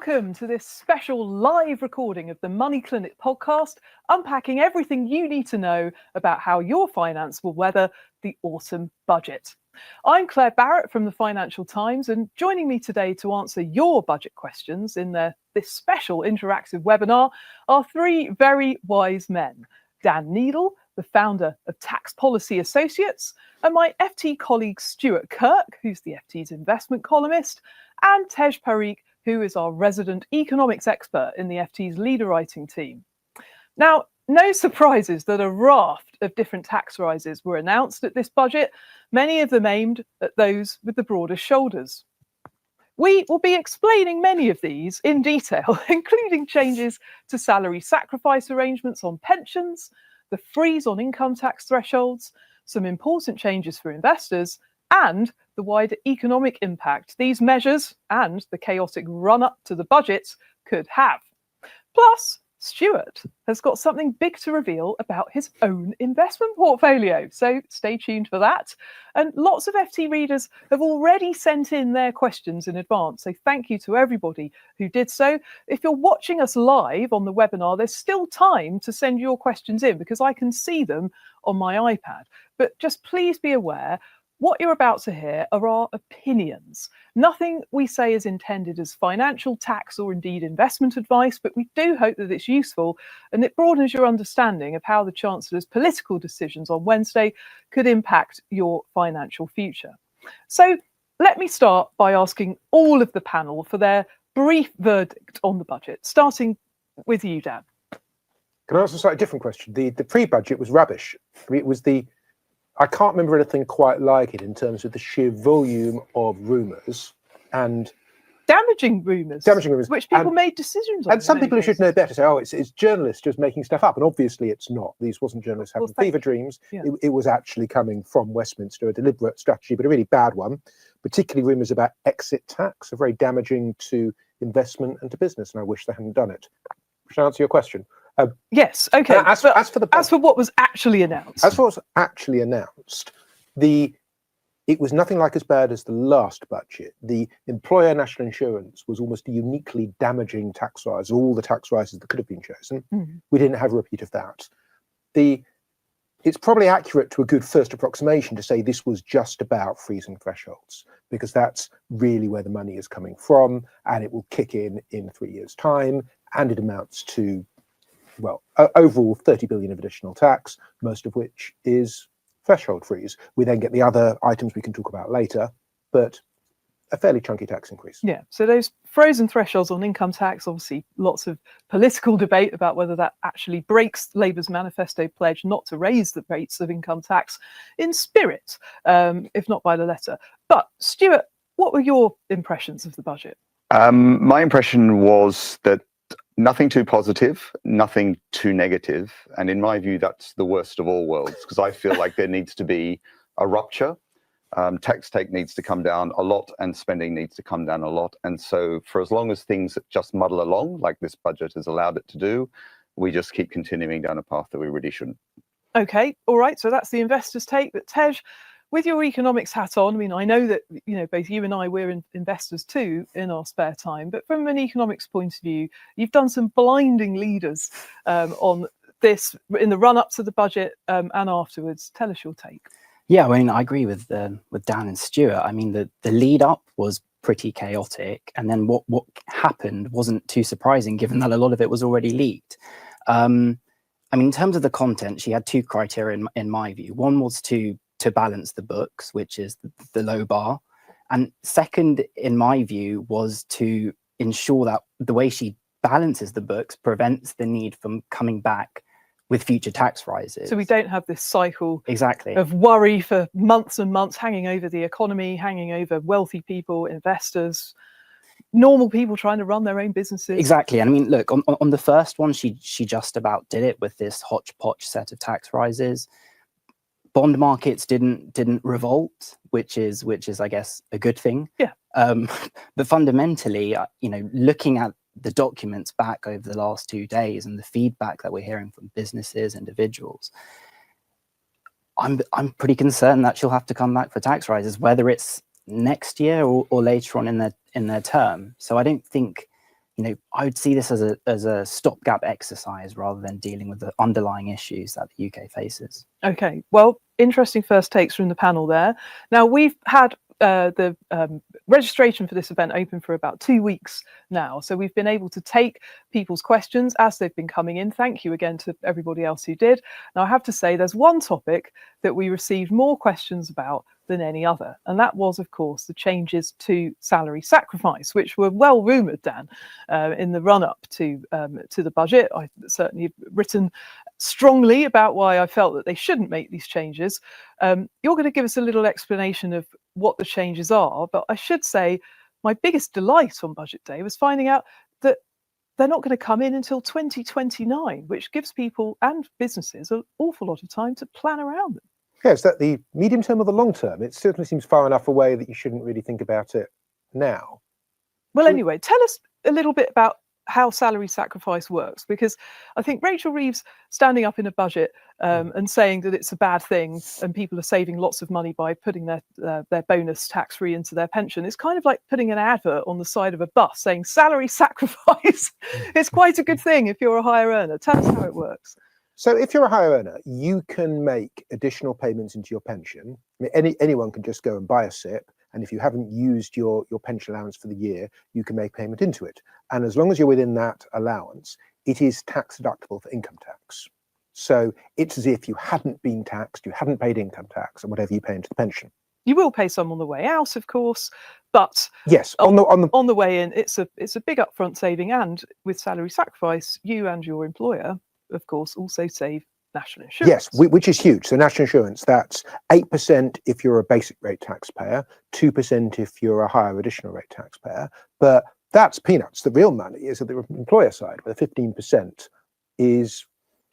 Welcome to this special live recording of the Money Clinic podcast, unpacking everything you need to know about how your finance will weather the autumn budget. I'm Claire Barrett from the Financial Times, and joining me today to answer your budget questions in this special interactive webinar are three very wise men. Dan Needle, the founder of Tax Policy Associates, and my FT colleague Stuart Kirk, who's the FT's investment columnist, and Tej Parikh, who is our resident economics expert in the FT's leader writing team. Now, no surprises that a raft of different tax rises were announced at this budget, many of them aimed at those with the broadest shoulders. We will be explaining many of these in detail, including changes to salary sacrifice arrangements on pensions, the freeze on income tax thresholds, some important changes for investors, and the wider economic impact these measures and the chaotic run-up to the budget could have. Plus, Stuart has got something big to reveal about his own investment portfolio, so stay tuned for that. And lots of FT readers have already sent in their questions in advance, so thank you to everybody who did so. If you're watching us live on the webinar, there's still time to send your questions in because I can see them on my iPad. But just please be aware, what you're about to hear are our opinions. Nothing we say is intended as financial, tax, or indeed investment advice, but we do hope that it's useful and it broadens your understanding of how the Chancellor's political decisions on Wednesday could impact your financial future. So let me start by asking all of the panel for their brief verdict on the budget, starting with you, Dan. Can I ask a slightly different question? The pre-budget was rubbish. I mean, I can't remember anything quite like it in terms of the sheer volume of rumours and damaging rumours, which people made decisions on. And some people who should know better say, "Oh, it's journalists just making stuff up," and obviously it's not. These wasn't journalists having fever dreams. Yeah. It was actually coming from Westminster, a deliberate strategy, but a really bad one. Particularly rumours about exit tax are very damaging to investment and to business, and I wish they hadn't done it. Should I answer your question? Yes. Okay. As for what was actually announced, it was nothing like as bad as the last budget. The employer national insurance was almost a uniquely damaging tax rise. All the tax rises that could have been chosen, we didn't have a repeat of that. It's probably accurate to a good first approximation to say this was just about freezing thresholds, because that's really where the money is coming from, and it will kick in 3 years' time, and it amounts to, well, overall 30 billion of additional tax, most of which is threshold freeze. We then get the other items we can talk about later, but a fairly chunky tax increase. Yeah, so those frozen thresholds on income tax, obviously lots of political debate about whether that actually breaks Labour's manifesto pledge not to raise the rates of income tax in spirit, if not by the letter. But Stuart, what were your impressions of the budget? My impression was that nothing too positive, nothing too negative. And in my view, that's the worst of all worlds, because I feel like there needs to be a rupture. Tax take needs to come down a lot and spending needs to come down a lot. And so for as long as things just muddle along, like this budget has allowed it to do, we just keep continuing down a path that we really shouldn't. Okay, all right. So that's the investor's take. But Tej, with your economics hat on, I mean, I know that, both you and I, we're investors too in our spare time, but from an economics point of view, you've done some blinding leaders on this in the run-up to the budget and afterwards. Tell us your take. Yeah, I mean, I agree with Dan and Stuart. I mean, the lead up was pretty chaotic, and then what happened wasn't too surprising, given that a lot of it was already leaked. I mean, in terms of the content, she had two criteria in my view. One was to balance the books, which is the low bar. And second, in my view, was to ensure that the way she balances the books prevents the need from coming back with future tax rises. So we don't have this cycle exactly of worry for months and months hanging over the economy, hanging over wealthy people, investors, normal people trying to run their own businesses. Exactly. And I mean, look, on the first one, she just about did it with this hodgepodge set of tax rises. Bond markets didn't revolt, which is I guess a good thing. Yeah. But fundamentally, looking at the documents back over the last 2 days and the feedback that we're hearing from businesses, individuals, I'm pretty concerned that she'll have to come back for tax rises, whether it's next year or later on in their term. So I don't think I would see this as a stopgap exercise rather than dealing with the underlying issues that the UK faces. Okay, well, interesting first takes from the panel there. Now, we've had the registration for this event open for about 2 weeks now, so we've been able to take people's questions as they've been coming in. Thank you again to everybody else who did. Now, I have to say there's one topic that we received more questions about than any other, and that was, of course, the changes to salary sacrifice, which were well rumoured, Dan, in the run-up to the budget. I certainly have written strongly about why I felt that they shouldn't make these changes. You're going to give us a little explanation of what the changes are, but I should say my biggest delight on budget day was finding out that they're not going to come in until 2029, which gives people and businesses an awful lot of time to plan around them. Yeah, is that the medium term or the long term? It certainly seems far enough away that you shouldn't really think about it now. Well, anyway, tell us a little bit about how salary sacrifice works, because I think Rachel Reeves standing up in a budget and saying that it's a bad thing and people are saving lots of money by putting their bonus tax-free into their pension, it's kind of like putting an advert on the side of a bus saying salary sacrifice. It's quite a good thing if you're a higher earner. Tell us how it works. So if you're a higher earner, you can make additional payments into your pension. I mean, anyone can just go and buy a SIP, and if you haven't used your pension allowance for the year, you can make payment into it. And as long as you're within that allowance, it is tax deductible for income tax. So it's as if you hadn't been taxed, you hadn't paid income tax, and whatever you pay into the pension. You will pay some on the way out, of course, but yes, on the way in, it's a big upfront saving. And with salary sacrifice, you and your employer, of course, also save national insurance. Yes, which is huge. So national insurance, that's 8% if you're a basic rate taxpayer, 2% if you're a higher additional rate taxpayer. But that's peanuts. The real money is at the employer side, where the 15%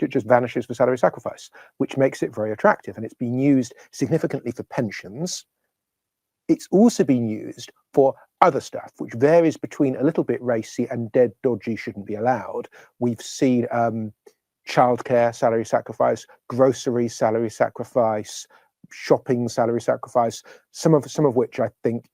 just vanishes for salary sacrifice, which makes it very attractive. And it's been used significantly for pensions. It's also been used for other stuff, which varies between a little bit racy and dead dodgy shouldn't be allowed. We've seen childcare salary sacrifice, grocery salary sacrifice, shopping salary sacrifice, some of which I think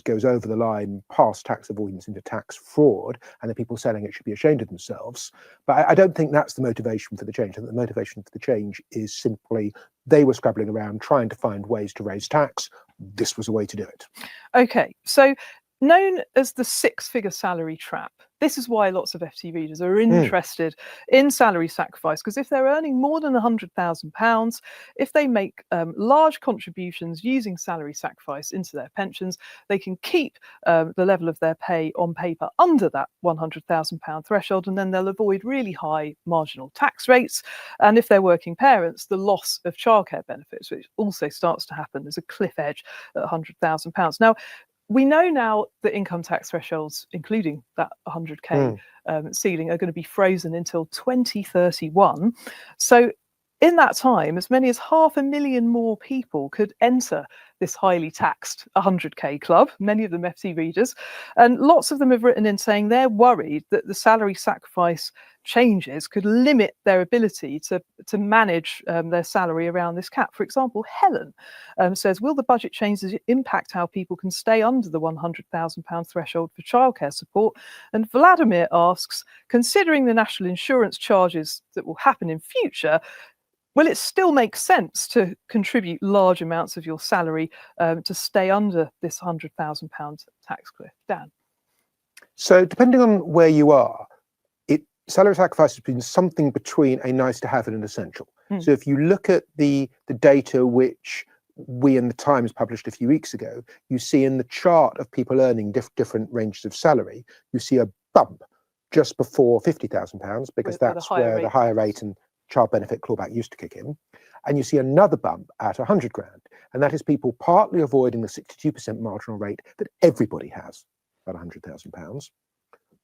goes over the line past tax avoidance into tax fraud, and the people selling it should be ashamed of themselves. But I don't think that's the motivation for the change. I think the motivation for the change is simply they were scrabbling around trying to find ways to raise tax. This was a way to do it. Okay, so known as the six-figure salary trap, this is why lots of FT readers are interested in salary sacrifice, because if they're earning more than £100,000, if they make large contributions using salary sacrifice into their pensions, they can keep the level of their pay on paper under that £100,000 threshold, and then they'll avoid really high marginal tax rates. And if they're working parents, the loss of childcare benefits, which also starts to happen, there's a cliff edge at £100,000. Now, we know now that income tax thresholds, including that 100k ceiling, are going to be frozen until 2031. So in that time, as many as 500,000 more people could enter this highly taxed 100k club, many of them FT readers. And lots of them have written in saying they're worried that the salary sacrifice changes could limit their ability to manage their salary around this cap. For example, Helen says, will the budget changes impact how people can stay under the £100,000 threshold for childcare support? And Vladimir asks, considering the national insurance charges that will happen in future, will it still make sense to contribute large amounts of your salary to stay under this £100,000 tax cliff? Dan? So depending on where you are, salary sacrifice has been something between a nice to have and an essential. So if you look at the data which we in the Times published a few weeks ago, you see in the chart of people earning different ranges of salary, you see a bump just before £50,000 because that's where the higher rate and child benefit clawback used to kick in. And you see another bump at 100 grand. And that is people partly avoiding the 62% marginal rate that everybody has at £100,000.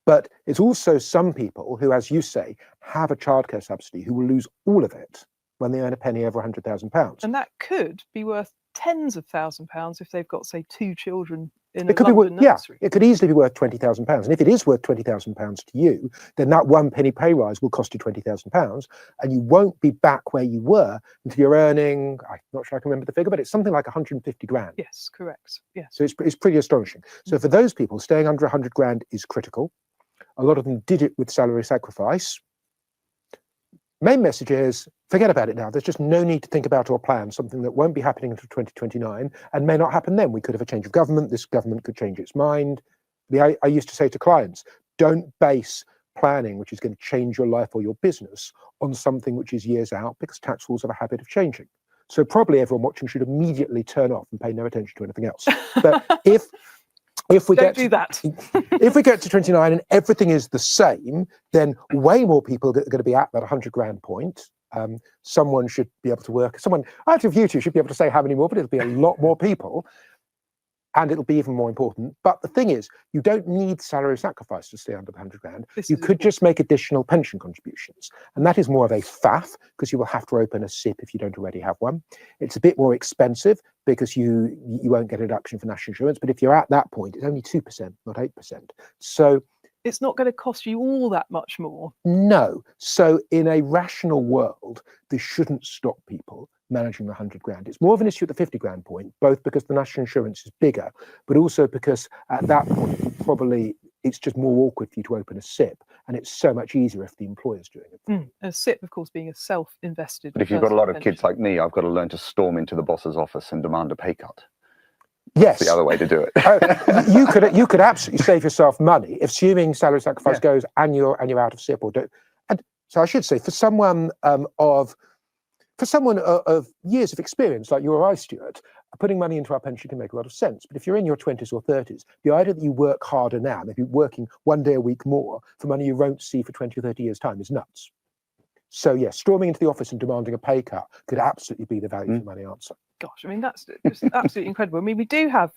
But it's also some people who, as you say, have a childcare subsidy who will lose all of it when they earn a penny over £100,000. And that could be worth tens of £1,000s if they've got, say, 2 children in it could London be worth, nursery. Yeah, it could easily be worth £20,000. And if it is worth £20,000 to you, then that 1 penny pay rise will cost you £20,000, and you won't be back where you were until you're earning, I'm not sure I can remember the figure, but it's something like 150 grand. Yes, correct. Yes. So it's pretty astonishing. So for those people, staying under 100 grand is critical. A lot of them did it with salary sacrifice. Main message is, forget about it now. There's just no need to think about or plan something that won't be happening until 2029 and may not happen then. We could have a change of government. This government could change its mind. I used to say to clients, don't base planning, which is going to change your life or your business, on something which is years out, because tax rules have a habit of changing. So probably everyone watching should immediately turn off and pay no attention to anything else. But if we Don't do that. if we get to 29 and everything is the same, then way more people are going to be at that 100 grand point. Someone should be able to work. Someone out of you two should be able to say how many more, but it'll be a lot more people. And it'll be even more important. But the thing is, you don't need salary sacrifice to stay under the 100 grand. You could just make additional pension contributions. And that is more of a faff, because you will have to open a SIP if you don't already have one. It's a bit more expensive because you won't get a deduction for national insurance. But if you're at that point, it's only 2%, not 8%. So it's not going to cost you all that much more. No. So in a rational world, this shouldn't stop people managing the 100 grand. It's more of an issue at the 50 grand point, both because the national insurance is bigger, but also because at that point, probably it's just more awkward for you to open a SIP, and it's so much easier if the employer's doing it. A SIP, of course, being a self-invested. But if you've got a lot of kids like me, I've got to learn to storm into the boss's office and demand a pay cut. Yes, That's the other way to do it. you could absolutely save yourself money, assuming salary sacrifice goes and you're out of SIP or don't. And so I should say, for someone of years of experience, like you or I, Stuart, putting money into our pension can make a lot of sense. But if you're in your 20s or 30s, the idea that you work harder now, maybe working one day a week more for money you won't see for 20 or 30 years' time, is nuts. So yes, storming into the office and demanding a pay cut could absolutely be the value for money answer. Gosh, I mean, that's just absolutely incredible. I mean, we do have,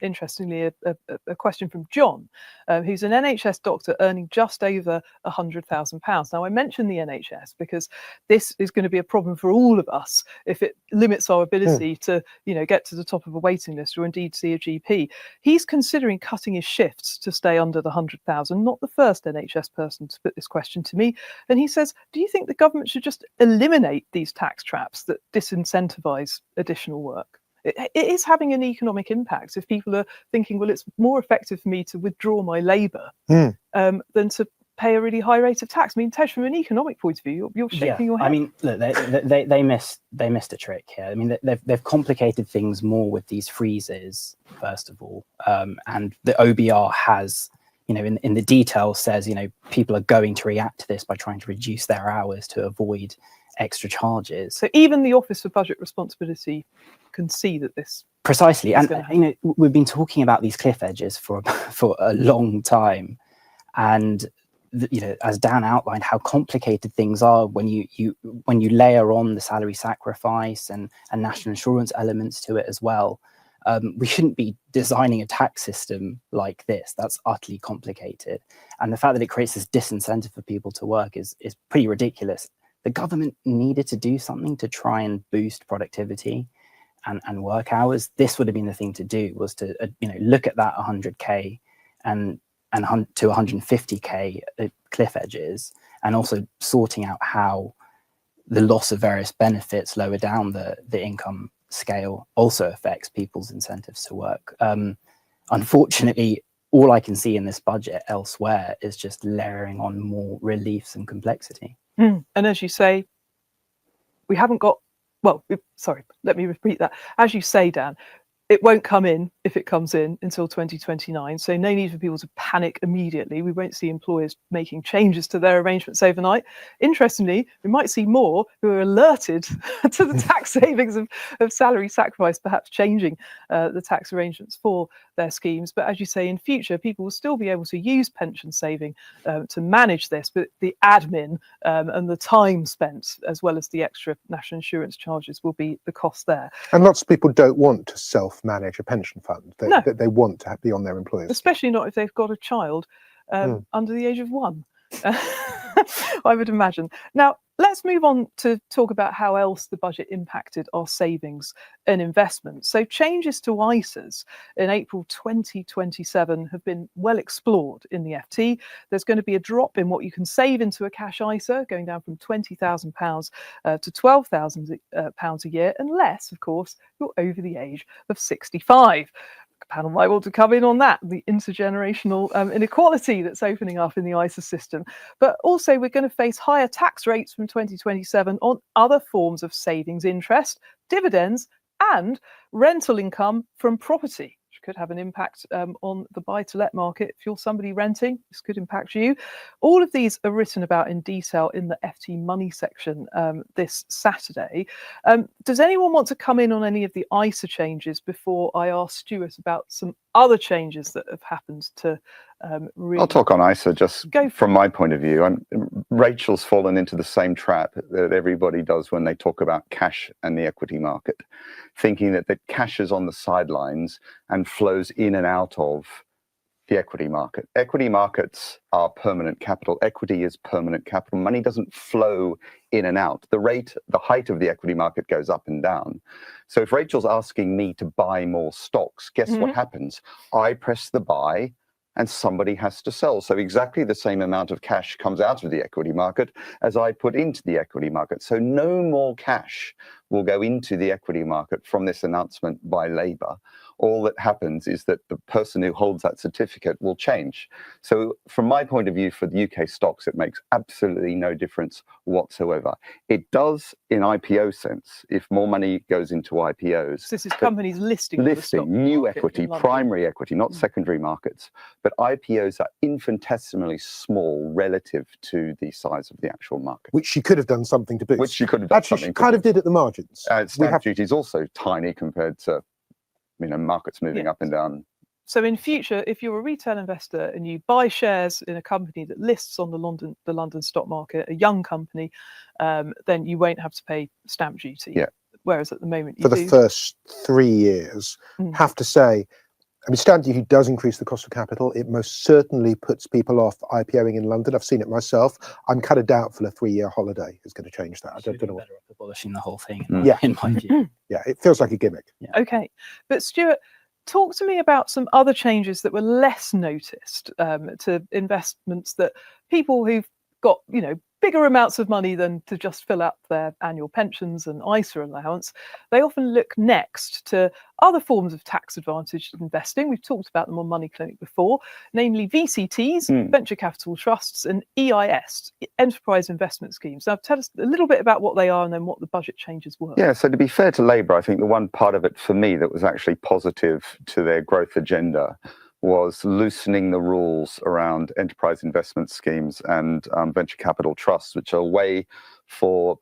interestingly, a question from John, who's an NHS doctor earning just over £100,000. Now, I mentioned the NHS because this is going to be a problem for all of us if it limits our ability to, get to the top of a waiting list or indeed see a GP. He's considering cutting his shifts to stay under the 100,000. Not the first NHS person to put this question to me. And he says, do you think the government should just eliminate these tax traps that disincentivise additional work? It is having an economic impact if people are thinking, well, it's more effective for me to withdraw my labour than to pay a really high rate of tax. I mean, Tej, from an economic point of view, you're shaking your head. I mean, look, they missed a trick here. I mean, they've complicated things more with these freezes, first of all, and the OBR has, in the detail says, people are going to react to this by trying to reduce their hours to avoid extra charges. So even the Office for Budget Responsibility can see that this precisely, and we've been talking about these cliff edges for a long time, and as Dan outlined, how complicated things are when you layer on the salary sacrifice and national insurance elements to it as well. We shouldn't be designing a tax system like this. That's utterly complicated, and the fact that it creates this disincentive for people to work is pretty ridiculous. The government needed to do something to try and boost productivity and work hours. This would have been the thing to do, was to look at that 100k and to 150k cliff edges, and also sorting out how the loss of various benefits lower down the income scale also affects people's incentives to work. Unfortunately, all I can see in this budget elsewhere is just layering on more reliefs and complexity. And as you say, we haven't got, sorry, let me repeat that. As you say, Dan, it won't come in, if it comes in, until 2029. So no need for people to panic immediately. We won't see employers making changes to their arrangements overnight. Interestingly, we might see more who are alerted to the tax savings of salary sacrifice, perhaps changing the tax arrangements for their schemes. But as you say, in future, people will still be able to use pension saving to manage this, but the admin and the time spent, as well as the extra national insurance charges, will be the cost there. And lots of people don't want to self-manage a pension fund. They want to be on their employers. Especially not if they've got a child under the age of 1. I would imagine. Now, let's move on to talk about how else the budget impacted our savings and investments. So changes to ISAs in April 2027 have been well explored in the FT. There's going to be a drop in what you can save into a cash ISA, going down from £20,000 to £12,000 a year, unless, of course, you're over the age of 65. panel might want to come in on that, the intergenerational inequality that's opening up in the ISA system. But also we're going to face higher tax rates from 2027 on other forms of savings interest, dividends, and rental income from property, which could have an impact on the buy-to-let market. If you're somebody renting, this could impact you. All of these are written about in detail in the FT Money section this Saturday. Does anyone want to come in on any of the ISA changes before I ask Stuart about some other changes that have happened to really... I'll talk on ISA just from my point of view. Rachel's fallen into the same trap that everybody does when they talk about cash and the equity market, thinking that cash is on the sidelines and flows in and out of the equity market. Equity markets are permanent capital. Equity is permanent capital. Money doesn't flow in and out. The height of the equity market goes up and down. So if Rachel's asking me to buy more stocks, guess what happens? I press the buy and somebody has to sell. So exactly the same amount of cash comes out of the equity market as I put into the equity market. So no more cash will go into the equity market from this announcement by Labour. All that happens is that the person who holds that certificate will change. So from my point of view, for the UK stocks, it makes absolutely no difference whatsoever. It does in IPO sense, if more money goes into IPOs. So this is companies listing new equity, primary equity, not secondary markets. But IPOs are infinitesimally small relative to the size of the actual market. Which she could have done something to boost. Which she could have done Actually, something she kind of did at the margins. Stamp duty is also tiny compared to markets moving up and down. So in future, if you're a retail investor and you buy shares in a company that lists on the London stock market, a young company, then you won't have to pay stamp duty. Yeah. Whereas at the moment you do. For the first 3 years, have to say, stamp duty does increase the cost of capital. It most certainly puts people off IPOing in London. I've seen it myself. I'm kind of doubtful a 3-year holiday is going to change that. I don't know. Better off abolishing the whole thing. In my view. Yeah, it feels like a gimmick. Yeah. Okay, but Stuart, talk to me about some other changes that were less noticed to investments that people who've got, bigger amounts of money than to just fill up their annual pensions and ISA allowance, they often look next to other forms of tax advantaged investing. We've talked about them on Money Clinic before, namely VCTs, venture capital trusts, and EIS, enterprise investment schemes. Now, tell us a little bit about what they are and then what the budget changes were. Yeah, so to be fair to Labour, I think the one part of it for me that was actually positive to their growth agenda was loosening the rules around enterprise investment schemes and venture capital trusts, which are a way for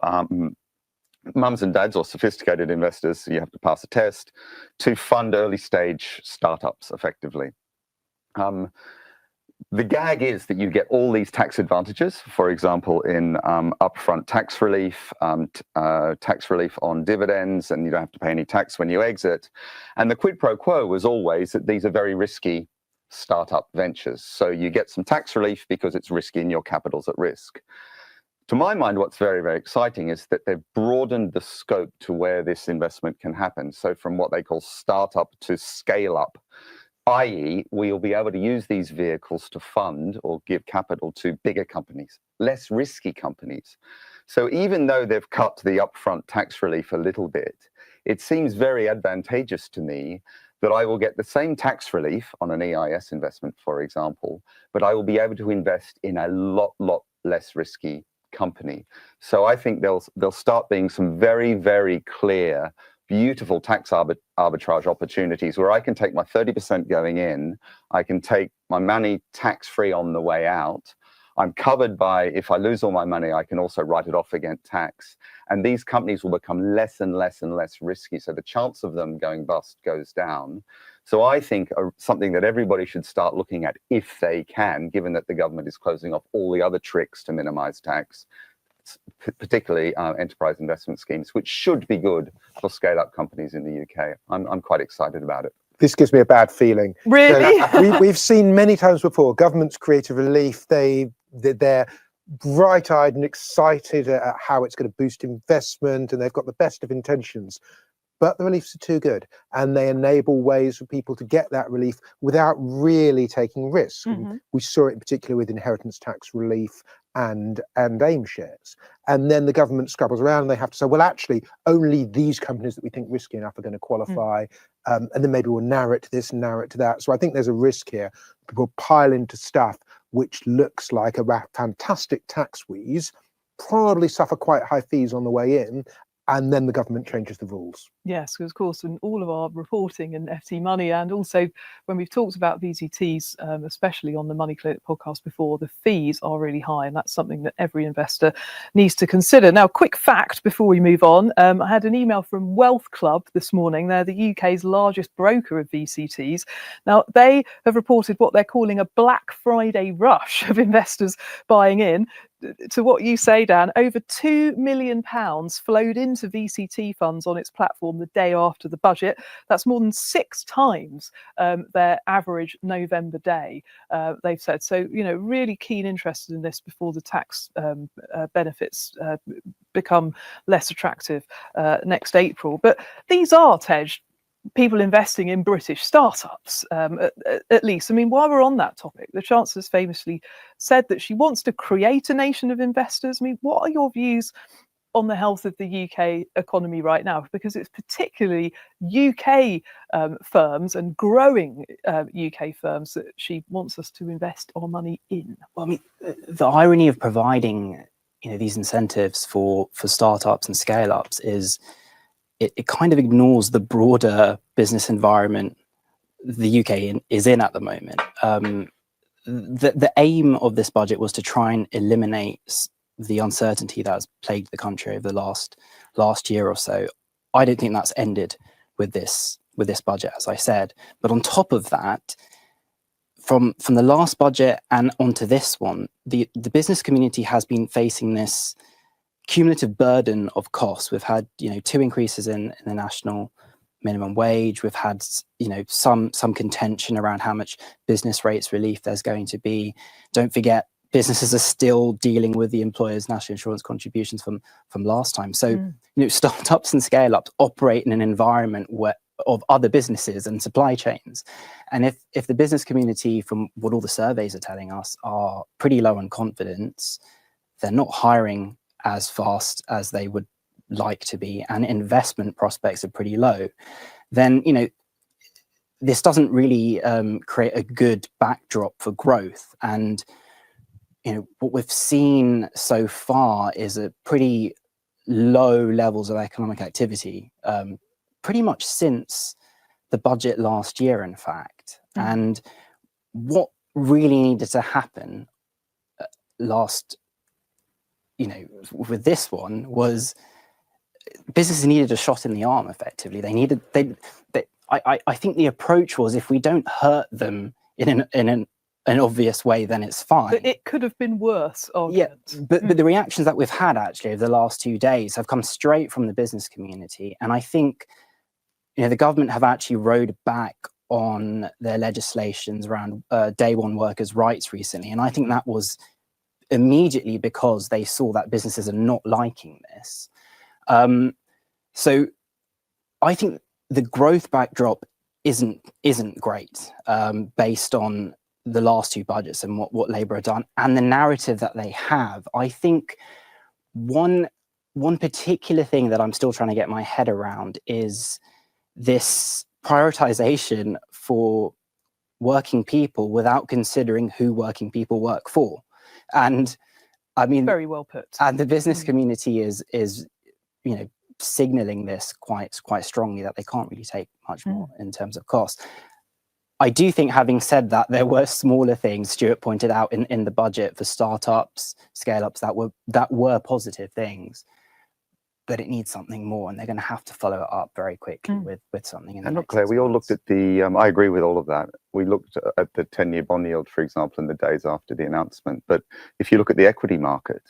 mums and dads or sophisticated investors, you have to pass a test, to fund early stage startups effectively. The gag is that you get all these tax advantages, for example, in upfront tax relief on dividends, and you don't have to pay any tax when you exit. And the quid pro quo was always that these are very risky startup ventures. So you get some tax relief because it's risky and your capital's at risk. To my mind, what's very, very exciting is that they've broadened the scope to where this investment can happen. So from what they call startup to scale up, i.e. we'll be able to use these vehicles to fund or give capital to bigger companies, less risky companies. So even though they've cut the upfront tax relief a little bit, it seems very advantageous to me that I will get the same tax relief on an EIS investment, for example, but I will be able to invest in a lot less risky company. So I think there'll start being some very, very clear, beautiful tax arbitrage opportunities where I can take my 30% going in, I can take my money tax-free on the way out. I'm covered by, if I lose all my money, I can also write it off against tax. And these companies will become less and less and less risky. So the chance of them going bust goes down. So I think something that everybody should start looking at if they can, given that the government is closing off all the other tricks to minimize tax, particularly enterprise investment schemes, which should be good for scale-up companies in the UK. I'm quite excited about it. This gives me a bad feeling. Really? We've seen many times before, governments create a relief, they're bright-eyed and excited at how it's going to boost investment, and they've got the best of intentions. But the reliefs are too good, and they enable ways for people to get that relief without really taking risks. We saw it in particular with inheritance tax relief and AIM shares. And then the government scrabbles around and they have to say, well, actually, only these companies that we think risky enough are going to qualify. and then maybe we'll narrow it to this and narrow it to that. So I think there's a risk here. People pile into stuff which looks like a fantastic tax wheeze, probably suffer quite high fees on the way in, and then the government changes the rules. Yes, because of course in all of our reporting and FT Money, and also when we've talked about VCTs, especially on the Money Clinic podcast before, the fees are really high, and that's something that every investor needs to consider. Now, quick fact before we move on, I had an email from Wealth Club this morning. They're the UK's largest broker of VCTs. Now, they have reported what they're calling a Black Friday rush of investors buying in. To what you say, Dan, over £2 million flowed into VCT funds on its platform the day after the budget. That's more than 6 times their average November day, they've said. So, really keen interest in this before the tax benefits become less attractive next April. But these are, Tej, people investing in British startups, at least. I mean, while we're on that topic, the Chancellor's famously said that she wants to create a nation of investors. I mean, what are your views on the health of the UK economy right now? Because it's particularly UK firms and growing UK firms that she wants us to invest our money in. Well, I mean, the irony of providing these incentives for startups and scale-ups is it kind of ignores the broader business environment the UK is in at the moment. The aim of this budget was to try and eliminate the uncertainty that has plagued the country over the last year or so. I don't think that's ended with this budget, as I said. But on top of that, from the last budget and onto this one, the business community has been facing this cumulative burden of costs. We've had 2 increases in the national minimum wage. We've had some contention around how much business rates relief there's going to be. Don't forget, businesses are still dealing with the employer's national insurance contributions from last time. So startups and scale-ups operate in an environment of other businesses and supply chains. And if the business community, from what all the surveys are telling us, are pretty low on confidence, they're not hiring as fast as they would like to be, and investment prospects are pretty low, then this doesn't really create a good backdrop for growth. And what we've seen so far is a pretty low levels of economic activity, pretty much since the budget last year, in fact. And what really needed to happen with this one was businesses needed a shot in the arm. Effectively, I think the approach was, if we don't hurt them in an obvious way, then it's fine. But it could have been worse. Yeah, but the reactions that we've had actually over the last 2 days have come straight from the business community, and I think the government have actually rowed back on their legislations around day one workers' rights recently, and I think that was immediately because they saw that businesses are not liking this. So I think the growth backdrop isn't great, based on the last 2 budgets and what Labour have done and the narrative that they have. I think one particular thing that I'm still trying to get my head around is this prioritization for working people without considering who working people work for. And I mean, very well put. And the business community is signaling this quite strongly, that they can't really take much more in terms of cost. I do think, having said that, there were smaller things Stuart pointed out in the budget for startups, scale-ups that were positive things, but it needs something more, and they're going to have to follow it up very quickly with something. And look, Claire, we all looked at the. I agree with all of that. We looked at the 10-year bond yield, for example, in the days after the announcement. But if you look at the equity market,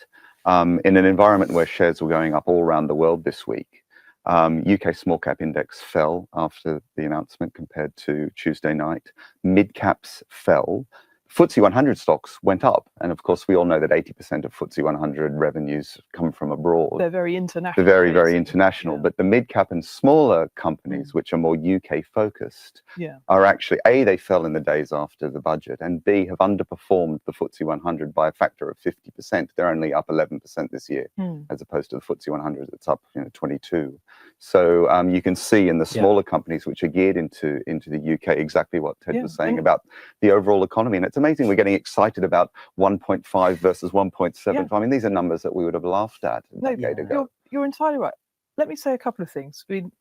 in an environment where shares were going up all around the world this week, UK small cap index fell after the announcement compared to Tuesday night. Mid caps fell. FTSE 100 stocks went up. And of course, we all know that 80% of FTSE 100 revenues come from abroad. They're very international. They're very, very international. Yeah. But the mid-cap and smaller companies, which are more UK focused, yeah. are actually, A, they fell in the days after the budget, and B, have underperformed the FTSE 100 by a factor of 50%. They're only up 11% this year, as opposed to the FTSE 100 that's up 22. So you can see in the smaller companies, which are geared into the UK, exactly what Ted was saying about the overall economy. And it's amazing we're getting excited about 1.5 versus 1.7. I mean, these are numbers that we would have laughed at a decade ago. You're entirely right. Let me say a couple of things. I mean,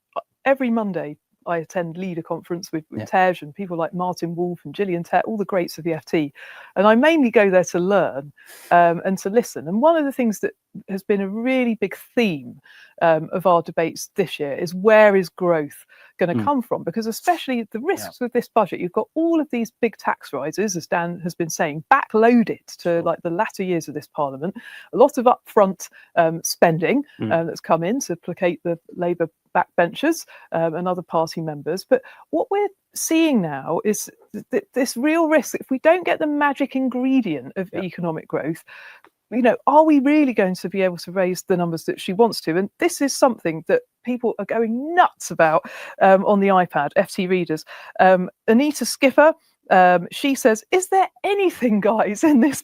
every Monday I attend Leader Conference with Tej and people like Martin Wolf and Gillian Tett, all the greats of the FT. And I mainly go there to learn and to listen. And one of the things that has been a really big theme of our debates this year is, where is growth going to come from? Because especially the risks with this budget, you've got all of these big tax rises, as Dan has been saying, backloaded to like the latter years of this parliament, a lot of upfront spending that's come in to placate the Labour backbenchers and other party members. But what we're seeing now is this real risk. If we don't get the magic ingredient of economic growth, are we really going to be able to raise the numbers that she wants to? And this is something that people are going nuts about on the iPad, FT readers. Anita Skipper, she says, is there anything, guys, in this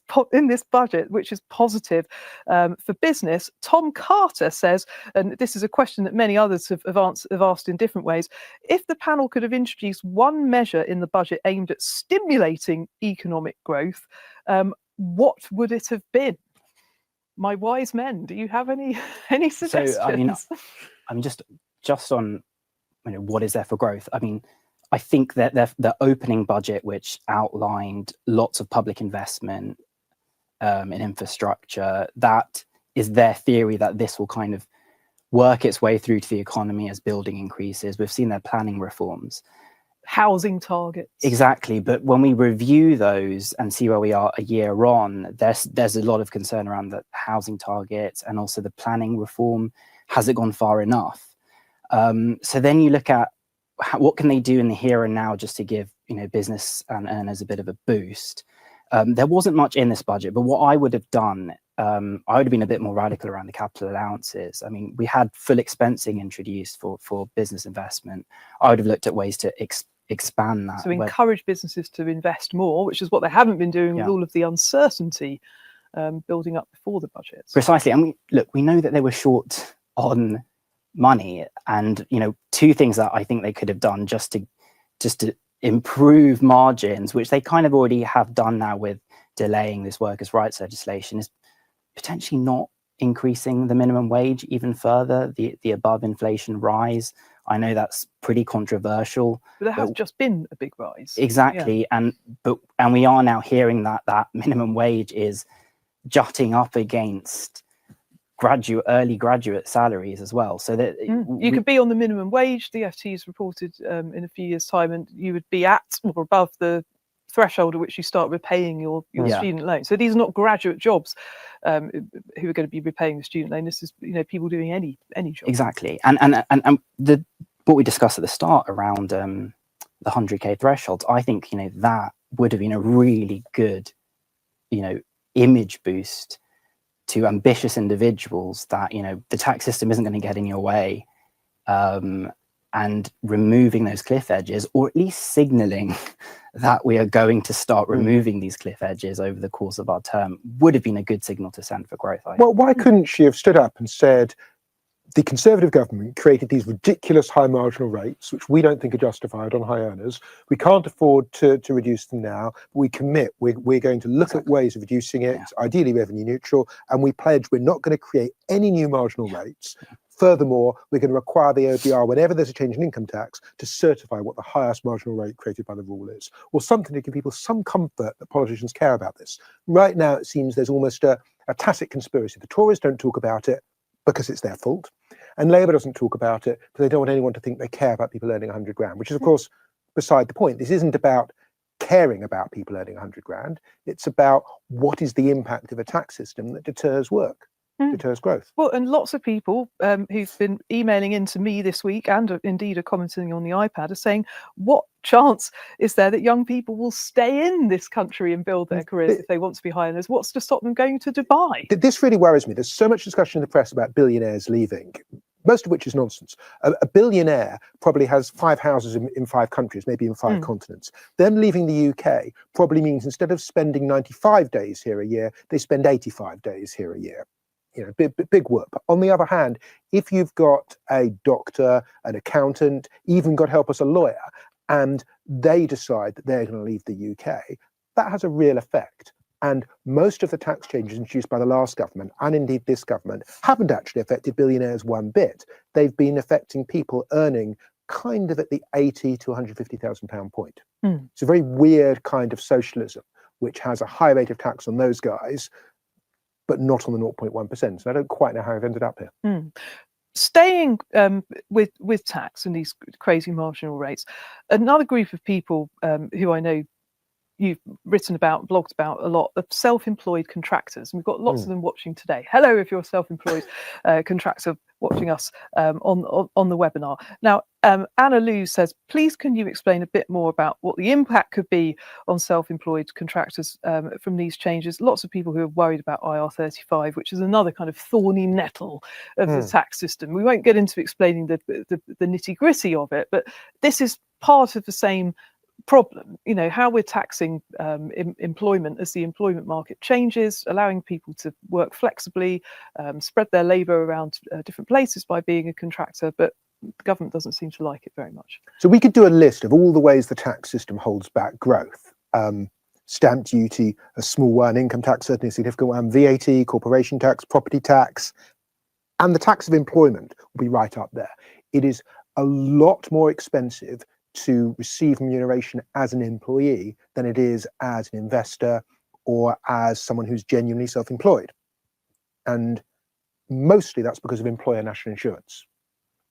budget which is positive for business? Tom Carter says, and this is a question that many others have asked in different ways, if the panel could have introduced one measure in the budget aimed at stimulating economic growth, what would it have been? My wise men, do you have any suggestions? So, I mean, just on what is there for growth? I mean, I think that the opening budget, which outlined lots of public investment in infrastructure, that is their theory that this will kind of work its way through to the economy as building increases. We've seen their planning reforms. Housing targets. Exactly. But when we review those and see where we are a year on, there's a lot of concern around the housing targets and also the planning reform. Has it gone far enough? So then you look at what can they do in the here and now just to give business and earners a bit of a boost. There wasn't much in this budget, but what I would have done, I would have been a bit more radical around the capital allowances. I mean, we had full expensing introduced for business investment. I would have looked at ways to expand that. So encourage businesses to invest more, which is what they haven't been doing with all of the uncertainty building up before the budget. Precisely. And we know that they were short on money, and two things that I think they could have done just to improve margins, which they kind of already have done now with delaying this workers' rights legislation, is potentially not increasing the minimum wage even further, the above inflation rise. I know that's pretty controversial. But there has just been a big rise. Exactly. And we are now hearing that minimum wage is jutting up against early graduate salaries as well. So that you could be on the minimum wage, the FT has reported in a few years' time, and you would be at or above the threshold at which you start repaying your student loan. So these are not graduate jobs who are going to be repaying the student loan. This is people doing any job. Exactly. And what we discussed at the start around the 100k thresholds, I think that would have been a really good image boost to ambitious individuals that the tax system isn't going to get in your way, and removing those cliff edges, or at least signaling that we are going to start removing these cliff edges over the course of our term, would have been a good signal to send for growth. Well, why couldn't she have stood up and said, the Conservative government created these ridiculous high marginal rates, which we don't think are justified on high earners. We can't afford to reduce them now. But we commit, we're going to look at ways of reducing it, ideally revenue neutral, and we pledge we're not going to create any new marginal rates. Furthermore, we're going to require the OBR, whenever there's a change in income tax, to certify what the highest marginal rate created by the rule is, or something to give people some comfort that politicians care about this. Right now, it seems there's almost a tacit conspiracy. The Tories don't talk about it because it's their fault, and Labour doesn't talk about it because they don't want anyone to think they care about people earning 100 grand, which is, of course, beside the point. This isn't about caring about people earning 100 grand. It's about what is the impact of a tax system that deters work. deters growth. Well, and lots of people who've been emailing into me this week and indeed are commenting on the iPad are saying, what chance is there that young people will stay in this country and build their careers if they want to be high earners? What's to stop them going to Dubai? This really worries me. There's so much discussion in the press about billionaires leaving, most of which is nonsense. A billionaire probably has 5 houses in 5 countries, maybe in 5 continents. Them leaving the UK probably means instead of spending 95 days here a year, they spend 85 days here a year. You know, big whoop. On the other hand, if you've got a doctor, an accountant, even God help us, a lawyer, and they decide that they're going to leave the UK, that has a real effect. And most of the tax changes introduced by the last government, and indeed this government, haven't actually affected billionaires one bit. They've been affecting people earning kind of at the 80 to 150,000 pound point. It's a very weird kind of socialism, which has a high rate of tax on those guys, but not on the 0.1%. So I don't quite know how I've ended up here. Staying with tax and these crazy marginal rates, another group of people who I know you've written about, blogged about a lot, of self-employed contractors. And we've got lots of them watching today. Hello, if you're a self-employed contractor watching us on the webinar. Now, Anna Lou says, please can you explain a bit more about what the impact could be on self-employed contractors from these changes? Lots of people who are worried about IR35, which is another kind of thorny nettle of the tax system. We won't get into explaining the nitty-gritty of it, but this is part of the same problem, you know, how we're taxing employment as the employment market changes, allowing people to work flexibly, spread their labour around different places by being a contractor, but the government doesn't seem to like it very much. So we could do a list of all the ways the tax system holds back growth. Stamp duty, a small one, income tax, certainly a significant one, VAT, corporation tax, property tax, and the tax of employment will be right up there. It is a lot more expensive to receive remuneration as an employee than it is as an investor or as someone who's genuinely self-employed. And mostly that's because of employer national insurance,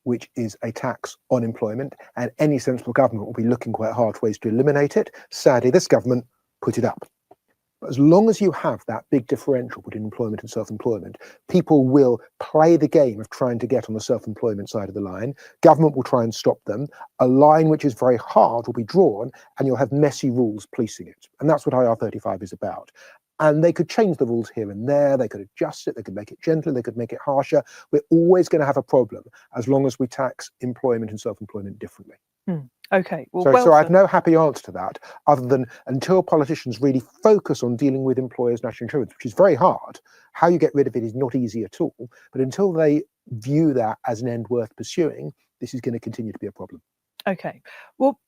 which is a tax on employment, and any sensible government will be looking quite hard for ways to eliminate it. Sadly, this government put it up. But as long as you have that big differential between employment and self-employment, people will play the game of trying to get on the self-employment side of the line. Government will try and stop them. A line which is very hard will be drawn, and you'll have messy rules policing it. And that's what IR35 is about. And they could change the rules here and there. They could adjust it. They could make it gentler. They could make it harsher. We're always going to have a problem as long as we tax employment and self-employment differently. Okay. Well, so I have no happy answer to that, other than until politicians really focus on dealing with employers' national insurance, which is very hard. How you get rid of it is not easy at all. But until they view that as an end worth pursuing, this is going to continue to be a problem. Okay. Well,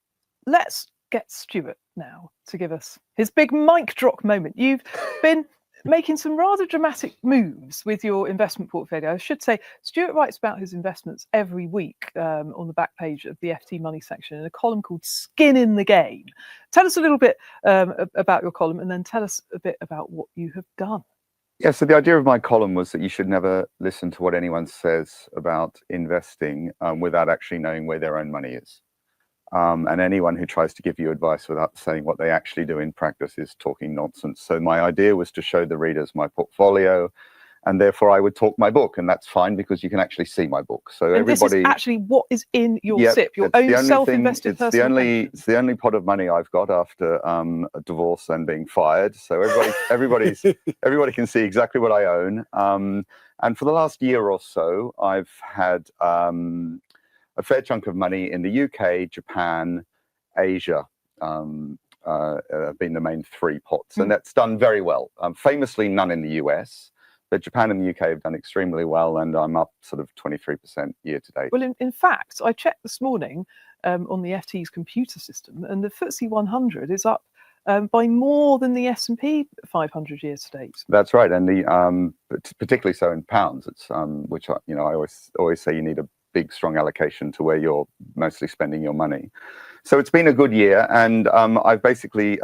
let's get Stuart now to give us his big mic drop moment. You've been making some rather dramatic moves with your investment portfolio. I should say, Stuart writes about his investments every week on the back page of the FT Money section in a column called Skin in the Game. Tell us a little bit about your column, and then tell us a bit about what you have done. Yeah, so the idea of my column was that you should never listen to what anyone says about investing without actually knowing where their own money is. And anyone who tries to give you advice without saying what they actually do in practice is talking nonsense. So my idea was to show the readers my portfolio, and therefore I would talk my book, and that's fine because you can actually see my book. So and everybody, this is actually what is in your SIP, your own self-invested personal pension. It's the only pot of money I've got after a divorce and being fired. So everybody can see exactly what I own. And for the last year or so, I've had a fair chunk of money in the UK, Japan, Asia, have been the main 3 pots, and that's done very well. Famously, none in the US, but Japan and the UK have done extremely well, and I'm up sort of 23% year to date. Well, in fact, I checked this morning on the FT's computer system, and the FTSE 100 is up by more than the S&P 500 year to date. That's right, and the particularly so in pounds. It's which I always say you need a big, strong allocation to where you're mostly spending your money. So it's been a good year, and I've basically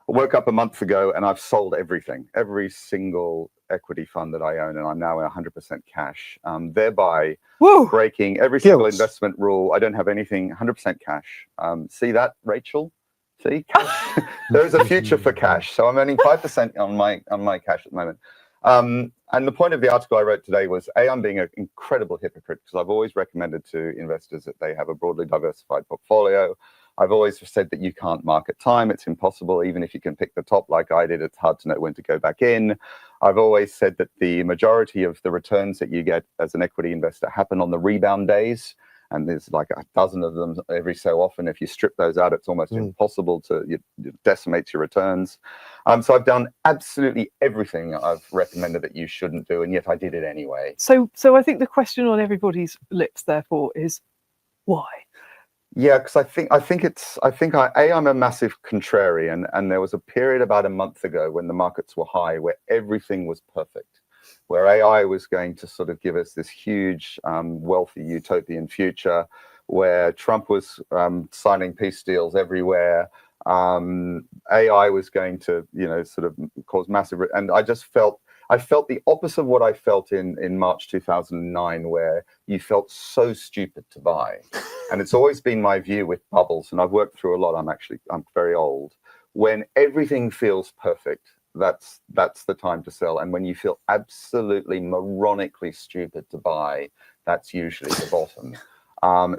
woke up a month ago and I've sold every single equity fund that I own, and I'm now 100% cash, thereby breaking every single investment rule. I don't have anything, 100% cash. See that, Rachel? See, cash. There is a future for cash. So I'm earning 5% on my cash at the moment. And the point of the article I wrote today was, A, I'm being an incredible hypocrite because I've always recommended to investors that they have a broadly diversified portfolio. I've always said that you can't market time. It's impossible. Even if you can pick the top like I did, it's hard to know when to go back in. I've always said that the majority of the returns that you get as an equity investor happen on the rebound days. And there's like a dozen of them every so often. If you strip those out, it's almost impossible to, it decimates your returns. So I've done absolutely everything I've recommended that you shouldn't do, and yet I did it anyway. So I think the question on everybody's lips, therefore, is why? Yeah, because I'm a massive contrarian, and there was a period about a month ago when the markets were high where everything was perfect, where AI was going to sort of give us this huge, wealthy utopian future, where Trump was signing peace deals everywhere. AI was going to, sort of cause massive, and I felt the opposite of what I felt in March 2009, where you felt so stupid to buy. And it's always been my view with bubbles, and I've worked through a lot. I'm very old. When everything feels perfect, that's the time to sell. And when you feel absolutely moronically stupid to buy, that's usually the bottom.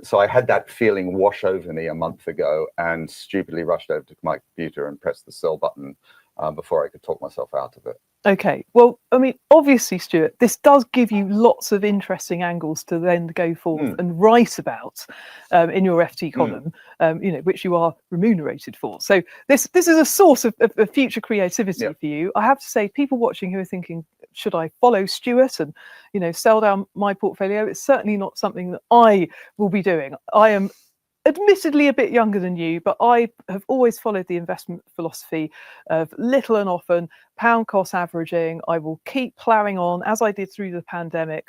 So I had that feeling wash over me a month ago and stupidly rushed over to my computer and pressed the sell button before I could talk myself out of it. Okay, well, I mean, obviously, Stuart, this does give you lots of interesting angles to then go forth and write about in your FT column, which you are remunerated for. So this is a source of future creativity for you. I have to say, people watching who are thinking, should I follow Stuart and, sell down my portfolio? It's certainly not something that I will be doing. I am admittedly a bit younger than you, but I have always followed the investment philosophy of little and often, pound cost averaging. I will keep ploughing on, as I did through the pandemic,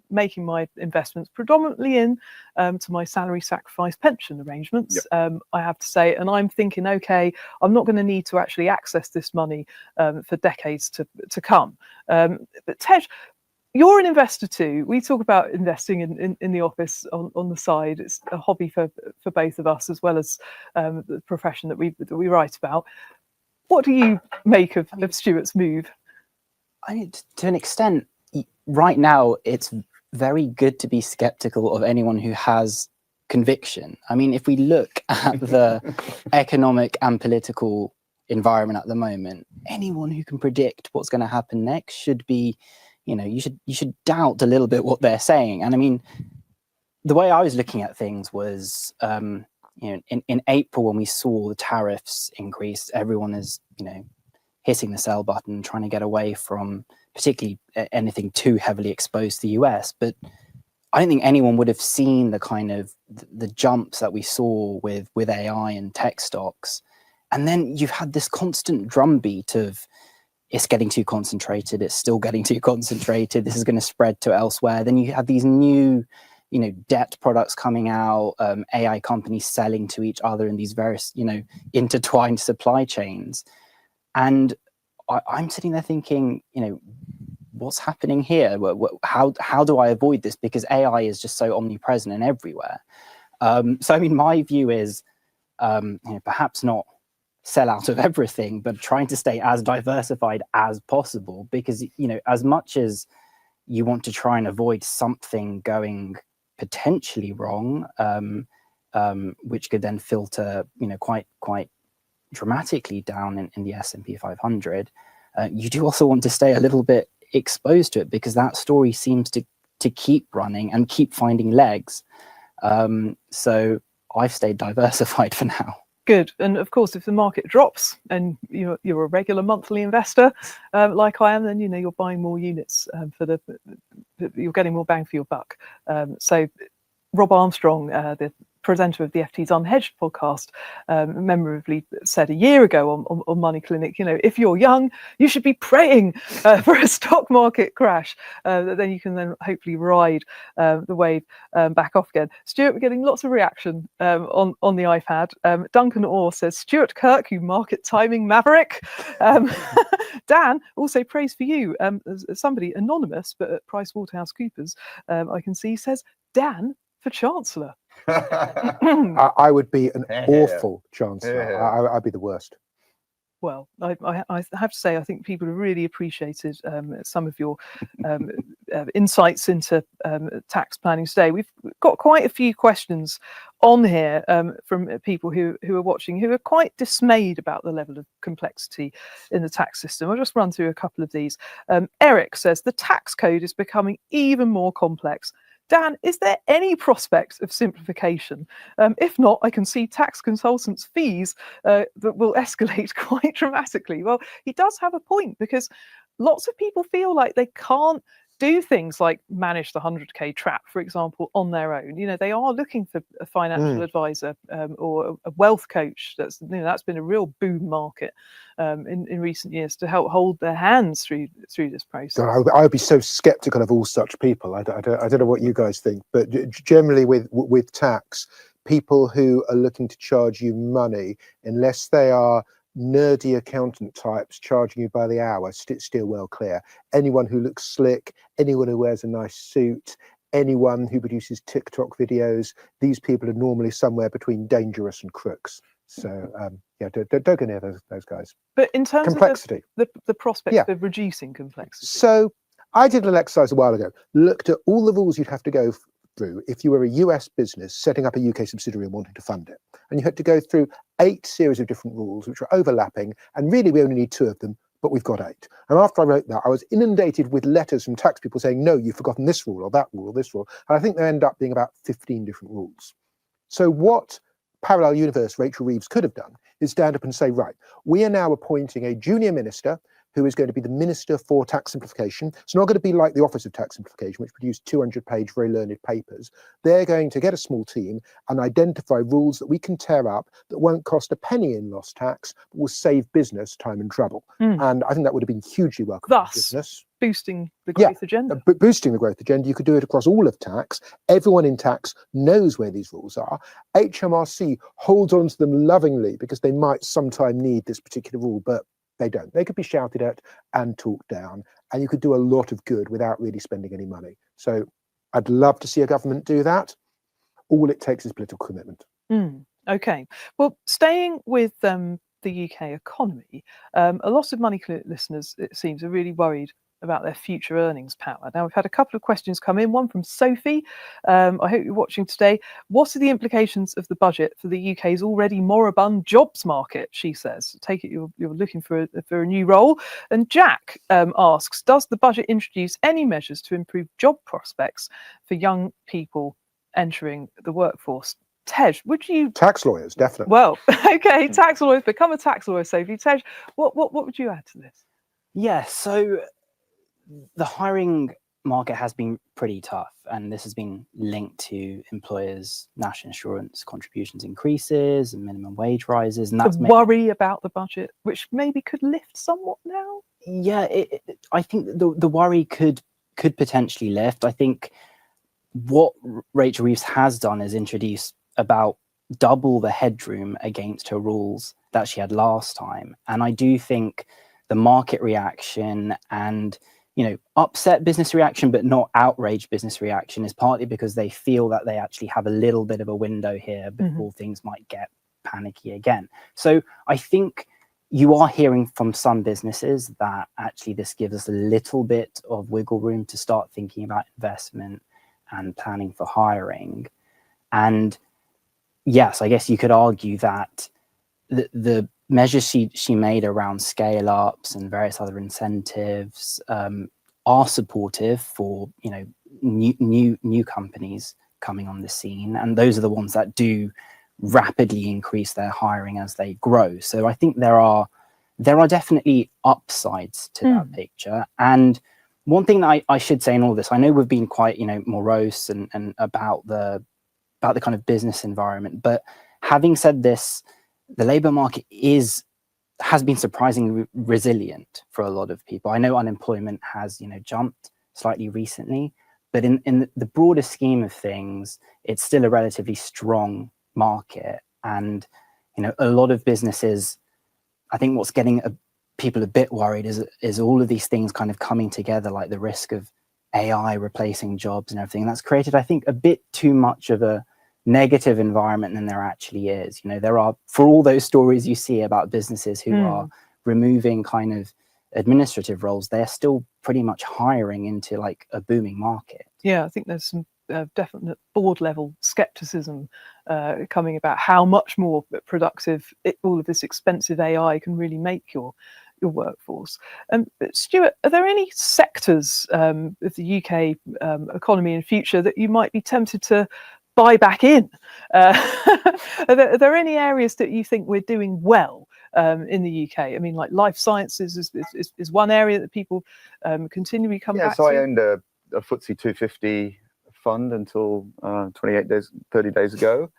making my investments predominantly in to my salary sacrifice pension arrangements, I have to say. And I'm thinking, okay, I'm not going to need to actually access this money for decades to come. But Tej, you're an investor too. We talk about investing in the office on the side. It's a hobby for both of us, as well as the profession that we write about. What do you make of Stuart's move? I mean, to an extent, right now, it's very good to be skeptical of anyone who has conviction. I mean, if we look at the economic and political environment at the moment, anyone who can predict what's going to happen next should be, you should doubt a little bit what they're saying. And I mean, the way I was looking at things was, in April, when we saw the tariffs increase, everyone is, hitting the sell button, trying to get away from particularly anything too heavily exposed to the US. But I don't think anyone would have seen the kind of the jumps that we saw with AI and tech stocks. And then you've had this constant drumbeat of, it's getting too concentrated, it's still getting too concentrated, this is going to spread to elsewhere. Then you have these new, debt products coming out, AI companies selling to each other in these various, intertwined supply chains. And I'm sitting there thinking, what's happening here? How do I avoid this? Because AI is just so omnipresent and everywhere. So, I mean, my view is perhaps not sell out of everything, but trying to stay as diversified as possible, because, as much as you want to try and avoid something going potentially wrong, which could then filter, quite dramatically down in the S&P 500, you do also want to stay a little bit exposed to it, because that story seems to keep running and keep finding legs. So I've stayed diversified for now. Good. And of course, if the market drops and you're a regular monthly investor like I am, then you're buying more units you're getting more bang for your buck. So Rob Armstrong, the presenter of the FT's Unhedged podcast, memorably said a year ago on Money Clinic, if you're young, you should be praying for a stock market crash, that then you can then hopefully ride the wave back off again. Stuart, we're getting lots of reaction on the iPad. Duncan Orr says, Stuart Kirk, you market timing maverick. Dan also prays for you. Somebody anonymous, but at PricewaterhouseCoopers, I can see, says, Dan for Chancellor. I would be an awful chancellor. I'd be the worst. Well, I have to say, I think people have really appreciated some of your insights into tax planning today. We've got quite a few questions on here from people who are watching, who are quite dismayed about the level of complexity in the tax system. I'll just run through a couple of these. Eric says, the tax code is becoming even more complex. Dan, is there any prospect of simplification? If not, I can see tax consultants' fees that will escalate quite dramatically. Well, he does have a point, because lots of people feel like they can't do things like manage the 100k trap, for example, on their own. You know, they are looking for a financial advisor or a wealth coach. That's, you know, that's been a real boom market in recent years to help hold their hands through this process. God, I would be so skeptical of all such people. I don't know what you guys think, but generally with tax, people who are looking to charge you money, unless they are nerdy accountant types charging you by the hour, steer well clear. Anyone who looks slick, anyone who wears a nice suit, anyone who produces TikTok videos, these people are normally somewhere between dangerous and crooks. So yeah, don't go near those guys. But in terms complexity, of the prospect of reducing complexity. So I did an exercise a while ago, looked at all the rules you'd have to go through if you were a US business setting up a UK subsidiary and wanting to fund it. And you had to go through 8 series of different rules which were overlapping, and really we only need 2 of them, but we've got 8. And after I wrote that, I was inundated with letters from tax people saying, no, you've forgotten this rule or that rule or this rule. And I think there end up being about 15 different rules. So what Parallel Universe Rachel Reeves could have done is stand up and say, right, we are now appointing a junior minister who is going to be the Minister for Tax Simplification. It's not going to be like the Office of Tax Simplification, which produced 200-page, very learned papers. They're going to get a small team and identify rules that we can tear up that won't cost a penny in lost tax, but will save business time and trouble. And I think that would have been hugely welcome for business. Boosting the growth agenda. Boosting the growth agenda. You could do it across all of tax. Everyone in tax knows where these rules are. HMRC holds on to them lovingly because they might sometime need this particular rule, but they don't. They could be shouted at and talked down, and you could do a lot of good without really spending any money. So I'd love to see a government do that. All it takes is political commitment. Okay. Well, staying with the UK economy, a lot of Money Clinic listeners, it seems, are really worried about their future earnings power. Now, we've had a couple of questions come in, one from Sophie. I hope you're watching today. What are the implications of the budget for the UK's already moribund jobs market, she says. Take it you're looking for a new role. And Jack asks, does the budget introduce any measures to improve job prospects for young people entering the workforce? Tej, would you... Tax lawyers, definitely. Well, okay, tax lawyers, become a tax lawyer, Sophie. Tej, what would you add to this? Yeah, so the hiring market has been pretty tough, and this has been linked to employers' national insurance contributions increases and minimum wage rises, and that's worry about the budget, which maybe could lift somewhat now. Yeah, I think the worry could potentially lift. I think what Rachel Reeves has done is introduce about double the headroom against her rules that she had last time, and I do think the market reaction and upset business reaction, but not outraged business reaction, is partly because they feel that they actually have a little bit of a window here before things might get panicky again. So I think you are hearing from some businesses that actually this gives us a little bit of wiggle room to start thinking about investment and planning for hiring. And yes, I guess you could argue that the measures she made around scale ups and various other incentives are supportive for new companies coming on the scene, and those are the ones that do rapidly increase their hiring as they grow. So I think there are definitely upsides to that picture. And one thing that I should say in all this, I know we've been quite morose and about the kind of business environment, but having said this, the labour market has been surprisingly resilient for a lot of people. I know unemployment has jumped slightly recently, but in the broader scheme of things, it's still a relatively strong market. And a lot of businesses, I think what's getting people a bit worried is all of these things kind of coming together, like the risk of AI replacing jobs and everything. That's created, I think, a bit too much of a negative environment than there actually is. There are, for all those stories you see about businesses who are removing kind of administrative roles, they're still pretty much hiring into like a booming market. Yeah, I think there's some definite board level skepticism coming about how much more productive all of this expensive AI can really make your workforce. But Stuart, are there any sectors of the UK economy in future that you might be tempted to buy back in? Are there any areas that you think we're doing well in the UK? I mean, like life sciences is one area that people continually come back so to. I owned a FTSE 250 fund until 30 days ago.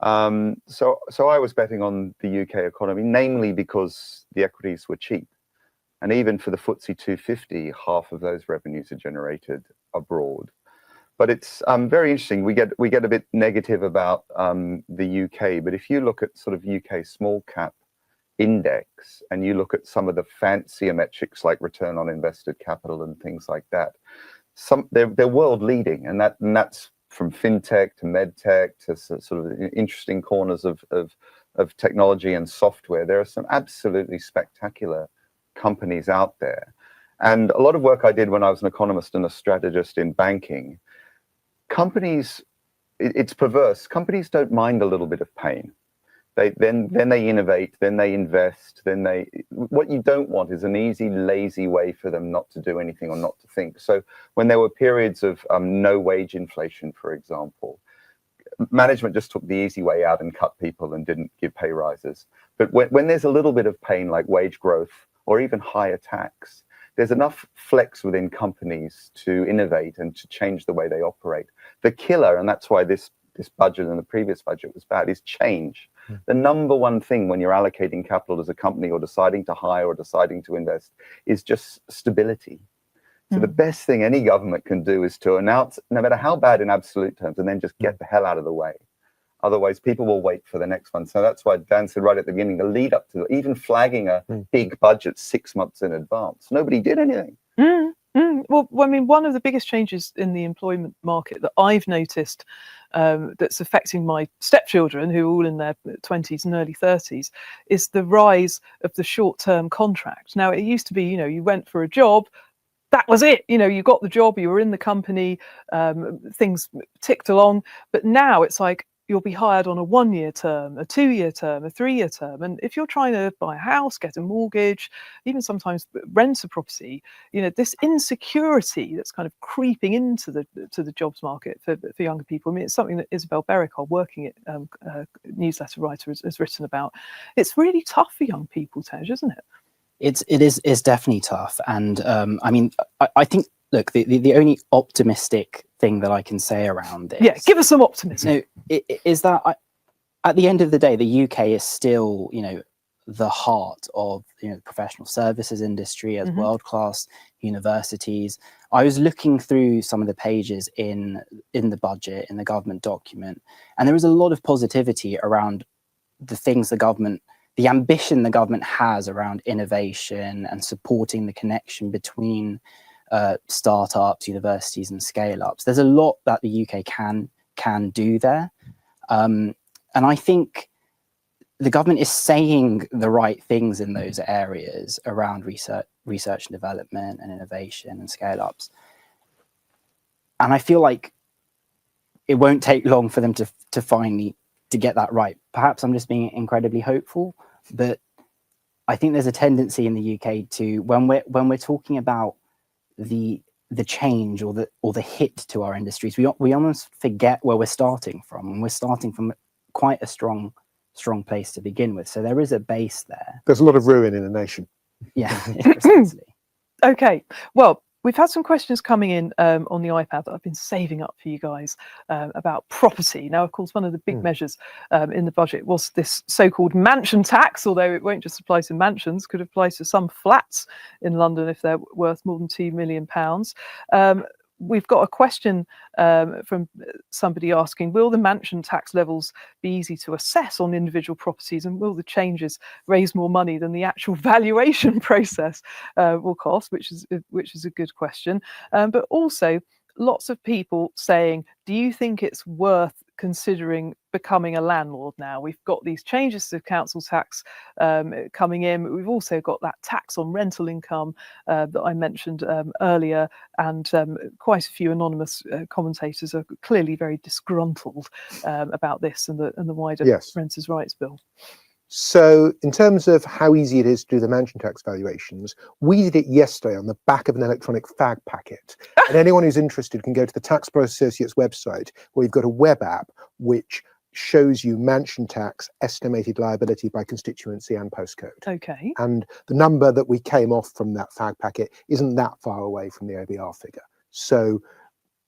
So I was betting on the UK economy, namely because the equities were cheap. And even for the FTSE 250, half of those revenues are generated abroad. But it's very interesting. We get a bit negative about the UK, but if you look at sort of UK small cap index and you look at some of the fancier metrics like return on invested capital and things like that, they're world leading, and that's from fintech to medtech to sort of interesting corners of technology and software. There are some absolutely spectacular companies out there. And a lot of work I did when I was an economist and a strategist in banking, companies, it's perverse. Companies don't mind a little bit of pain. Then they innovate, then they invest, what you don't want is an easy, lazy way for them not to do anything or not to think. So when there were periods of no wage inflation, for example, management just took the easy way out and cut people and didn't give pay rises. But when there's a little bit of pain like wage growth or even higher tax, there's enough flex within companies to innovate and to change the way they operate. The killer, and that's why this budget and the previous budget was bad, is change. The number one thing when you're allocating capital as a company or deciding to hire or deciding to invest is just stability. So the best thing any government can do is to announce, no matter how bad in absolute terms, and then just get the hell out of the way. Otherwise, people will wait for the next one. So that's why Dan said right at the beginning, the lead up to even flagging a big budget 6 months in advance. Nobody did anything. Well, I mean, one of the biggest changes in the employment market that I've noticed that's affecting my stepchildren, who are all in their 20s and early 30s, is the rise of the short-term contract. Now, it used to be, you went for a job, that was it. You got the job, you were in the company, things ticked along. But now it's like, you'll be hired on a 1-year term, a 2-year term, a 3-year term. And if you're trying to buy a house, get a mortgage, even sometimes rent a property, this insecurity that's kind of creeping into the jobs market for younger people. I mean, it's something that Isabel Berwick, our working newsletter writer, has written about. It's really tough for young people, Tej, isn't it? It's definitely tough. And I mean, I think, look, the only optimistic thing that I can say around this, yeah, give us some optimism, is that at the end of the day, the UK is still, the heart of the professional services industry as world-class universities. I was looking through some of the pages in the budget, in the government document, and there was a lot of positivity around the things the ambition the government has around innovation and supporting the connection between startups, universities, and scale-ups. There's a lot that the UK can do there, and I think the government is saying the right things in those areas around research and development and innovation and scale-ups. And I feel like it won't take long for them to finally get that right. Perhaps I'm just being incredibly hopeful, but I think there's a tendency in the UK to, when we're talking about the change or the hit to our industries, we almost forget where we're starting from, and we're starting from quite a strong place to begin with. So there is a base there. There's a lot of ruin in a nation. Yeah, precisely. Okay, well, we've had some questions coming in on the iPad that I've been saving up for you guys about property. Now, of course, one of the big measures in the budget was this so-called mansion tax, although it won't just apply to mansions, could apply to some flats in London if they're worth more than £2 million. We've got a question from somebody asking, will the mansion tax levels be easy to assess on individual properties, and will the changes raise more money than the actual valuation process will cost, which is a good question. But also lots of people saying, do you think it's worth considering becoming a landlord now? We've got these changes to council tax coming in. We've also got that tax on rental income that I mentioned earlier, and quite a few anonymous commentators are clearly very disgruntled about this and the wider Yes. Renters' Rights Bill. So in terms of how easy it is to do the mansion tax valuations, we did it yesterday on the back of an electronic fag packet. And anyone who's interested can go to the Tax Pro Associates website, where you've got a web app which shows you mansion tax estimated liability by constituency and postcode. Okay. And the number that we came off from that fag packet isn't that far away from the OBR figure. So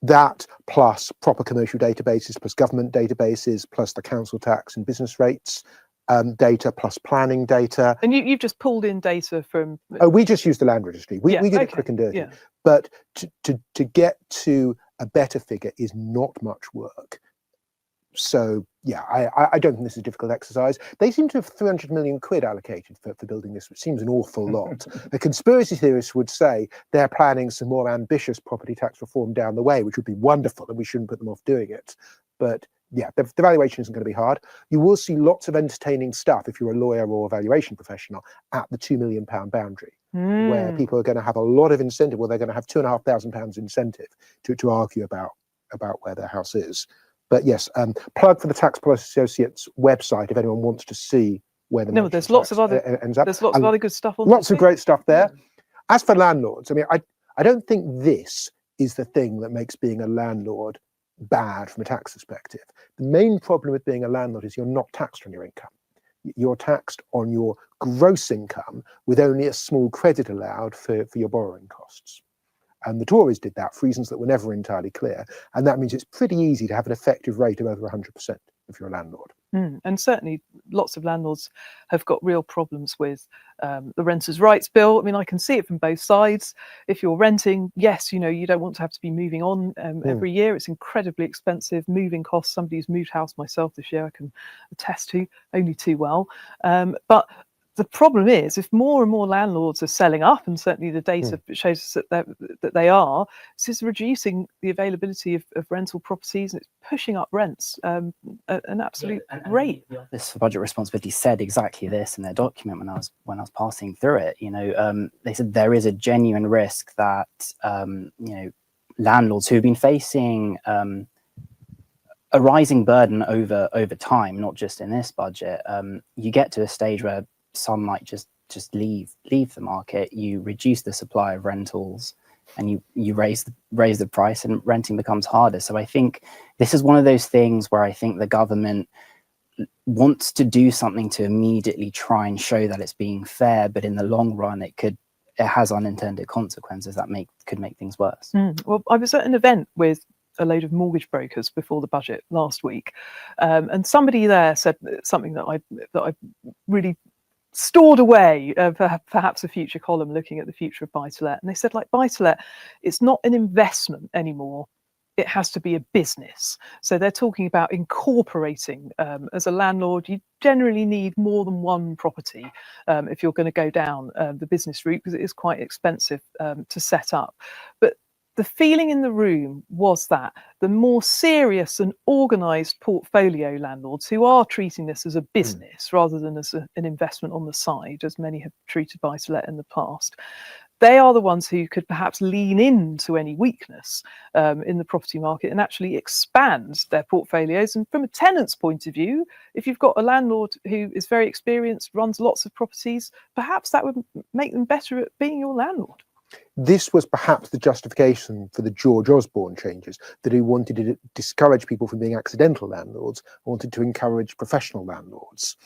that plus proper commercial databases, plus government databases, plus the council tax and business rates data, plus planning data. And you've just pulled in data from... Oh, we just used the land registry. We did it quick and dirty. Yeah. But to get to a better figure is not much work. So yeah, I don't think this is a difficult exercise. They seem to have 300 million quid allocated for building this, which seems an awful lot. The conspiracy theorists would say they're planning some more ambitious property tax reform down the way, which would be wonderful, and we shouldn't put them off doing it. But yeah, the valuation isn't going to be hard. You will see lots of entertaining stuff if you're a lawyer or a valuation professional at the £2 million boundary, where people are going to have a lot of incentive. Well, they're going to have £2,500 incentive to argue about where their house is. But yes, plug for the Tax Pro Associates website if anyone wants to see where the there's lots of other ends up. There's lots of other good stuff on. Lots of great stuff there. As for landlords, I mean, I don't think this is the thing that makes being a landlord bad from a tax perspective. The main problem with being a landlord is you're not taxed on your income. You're taxed on your gross income with only a small credit allowed for your borrowing costs. And the Tories did that for reasons that were never entirely clear. And that means it's pretty easy to have an effective rate of over 100% if you're a landlord. And certainly lots of landlords have got real problems with the Renters' Rights Bill. I mean, I can see it from both sides. If you're renting, yes, you don't want to have to be moving on every year. It's incredibly expensive, moving costs. Somebody who's moved house myself this year, I can attest to, only too well. But the problem is, if more and more landlords are selling up, and certainly the data shows us that they are, this is reducing the availability of rental properties, and it's pushing up rents at an absolute rate. The Office for Budget Responsibility said exactly this in their document when I was passing through it. They said there is a genuine risk that landlords who've been facing a rising burden over time, not just in this budget, you get to a stage where some might just leave the market. You reduce the supply of rentals, and you raise the price, and renting becomes harder. So I think this is one of those things where I think the government wants to do something to immediately try and show that it's being fair, but in the long run it has unintended consequences that could make things worse. Well, I was at an event with a load of mortgage brokers before the budget last week, and somebody there said something that I really stored away for perhaps a future column looking at the future of buy-to-let. And they said, like, buy-to-let, it's not an investment anymore. It has to be a business. So they're talking about incorporating. As a landlord, you generally need more than one property if you're going to go down the business route, because it is quite expensive to set up. But the feeling in the room was that the more serious and organised portfolio landlords who are treating this as a business rather than as an investment on the side, as many have treated buy-to-let in the past, they are the ones who could perhaps lean into any weakness in the property market and actually expand their portfolios. And from a tenant's point of view, if you've got a landlord who is very experienced, runs lots of properties, perhaps that would make them better at being your landlord. This was perhaps the justification for the George Osborne changes, that he wanted to discourage people from being accidental landlords, wanted to encourage professional landlords.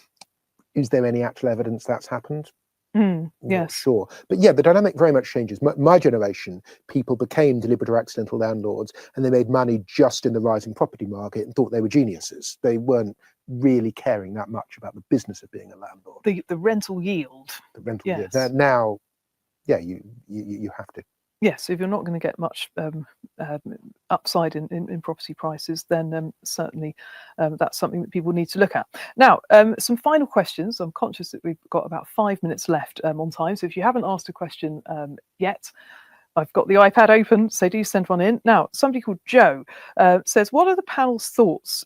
Is there any actual evidence that's happened? Yes. Not sure. But yeah, the dynamic very much changes. My generation, people became deliberate or accidental landlords, and they made money just in the rising property market and thought they were geniuses. They weren't really caring that much about the business of being a landlord. The rental yield. The rental yield. Now, yeah, you have to. Yes, if you're not going to get much upside in property prices, then certainly that's something that people need to look at. Now, some final questions. I'm conscious that we've got about 5 minutes left on time. So if you haven't asked a question yet, I've got the iPad open, so do send one in. Now, somebody called Joe says, what are the panel's thoughts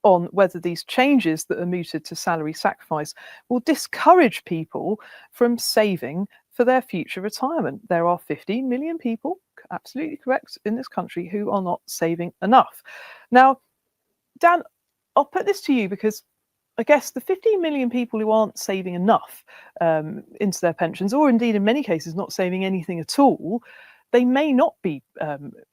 on whether these changes that are mooted to salary sacrifice will discourage people from saving for their future retirement? There are 15 million people, absolutely correct, in this country who are not saving enough. Now, Dan, I'll put this to you because I guess the 15 million people who aren't saving enough into their pensions, or indeed in many cases not saving anything at all, they may not be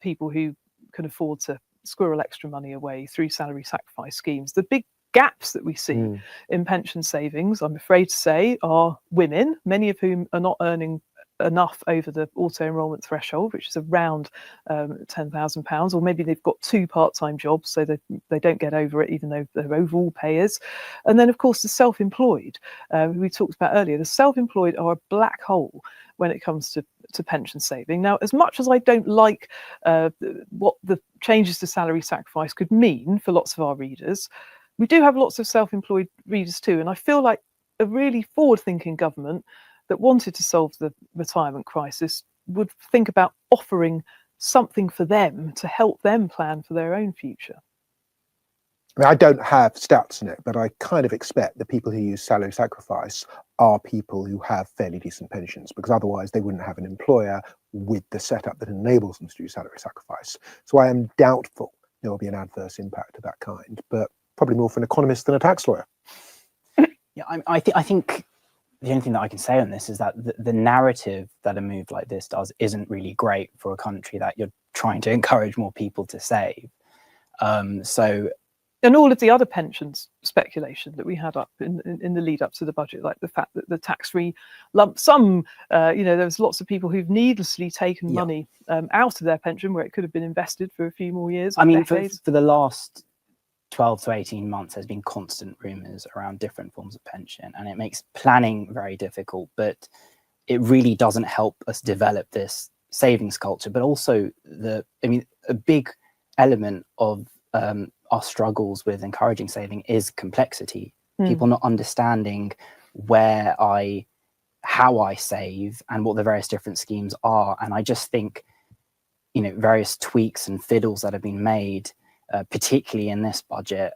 people who can afford to squirrel extra money away through salary sacrifice schemes. The big gaps that we see in pension savings, I'm afraid to say, are women, many of whom are not earning enough over the auto enrolment threshold, which is around £10,000, or maybe they've got 2 part-time jobs, so they don't get over it, even though their overall pay is. And then, of course, the self-employed, who we talked about earlier. The self-employed are a black hole when it comes to pension saving. Now, as much as I don't like what the changes to salary sacrifice could mean for lots of our readers, we do have lots of self-employed readers too, and I feel like a really forward-thinking government that wanted to solve the retirement crisis would think about offering something for them to help them plan for their own future. I mean, I don't have stats on it, but I kind of expect the people who use salary sacrifice are people who have fairly decent pensions, because otherwise they wouldn't have an employer with the setup that enables them to do salary sacrifice. So I am doubtful there will be an adverse impact of that kind, but probably more for an economist than a tax lawyer. Yeah, I think the only thing that I can say on this is that the narrative that a move like this does isn't really great for a country that you're trying to encourage more people to save. And all of the other pensions speculation that we had up in the lead up to the budget, like the fact that the tax-free lump sum, there's lots of people who've needlessly taken money out of their pension where it could have been invested for a few more years. I mean, for the last 12 to 18 months, there's been constant rumours around different forms of pension, and it makes planning very difficult, but it really doesn't help us develop this savings culture. But also, a big element of our struggles with encouraging saving is complexity. People not understanding how I save and what the various different schemes are. And I just think, various tweaks and fiddles that have been made, particularly in this budget,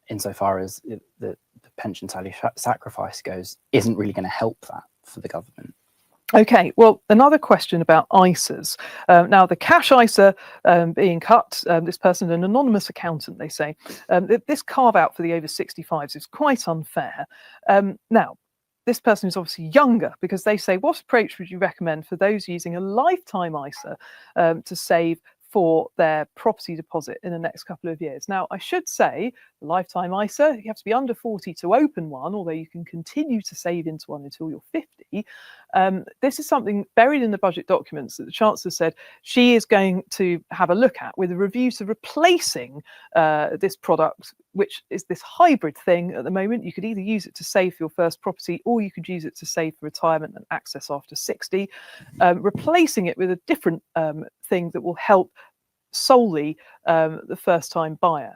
insofar as the pension salary sacrifice goes, isn't really going to help that for the government. Okay, well, another question about ISAs. Now, the cash ISA being cut, this person, an anonymous accountant, they say, this carve out for the over 65s is quite unfair. Now, this person is obviously younger, because they say, what approach would you recommend for those using a lifetime ISA to save for their property deposit in the next couple of years? Now, I should say, the lifetime ISA, you have to be under 40 to open one, although you can continue to save into one until you're 50. This is something buried in the budget documents that the Chancellor said she is going to have a look at, with a review to replacing this product, which is this hybrid thing at the moment. You could either use it to save for your first property, or you could use it to save for retirement and access after 60, replacing it with a different thing that will help solely the first-time buyer.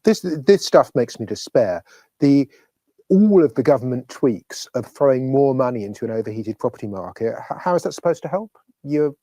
This stuff makes me despair. All of the government tweaks of throwing more money into an overheated property market, how is that supposed to help? You're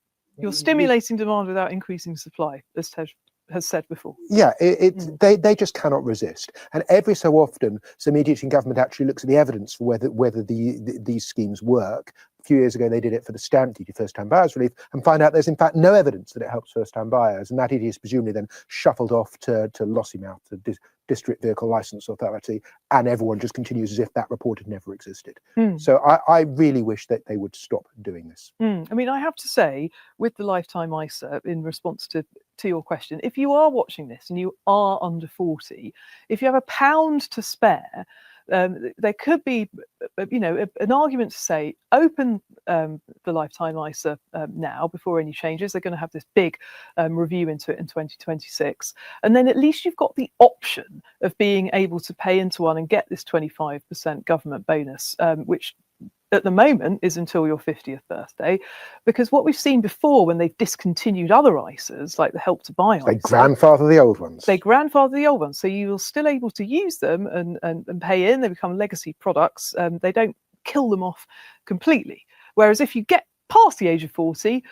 stimulating demand without increasing supply, as Tej has said before. Yeah, they just cannot resist. And every so often, some idiot in government actually looks at the evidence for whether these schemes work. A few years ago, they did it for the stamp duty first-time buyers relief, and find out there's in fact no evidence that it helps first-time buyers. And that idiot is presumably then shuffled off to Lossiemouth, the District Vehicle Licence Authority, and everyone just continues as if that report had never existed. So I really wish that they would stop doing this. I mean, I have to say, with the lifetime ISA, in response to your question, if you are watching this and you are under 40, if you have £1 to spare, there could be, an argument to say, open the lifetime ISA now before any changes. They're going to have this big review into it in 2026. And then at least you've got the option of being able to pay into one and get this 25% government bonus, which at the moment is until your 50th birthday, because what we've seen before when they've discontinued other ISAs, like the Help to Buy ISA, they grandfather the old ones. So you're still able to use them and pay in. They become legacy products. They don't kill them off completely. Whereas if you get past the age of 40,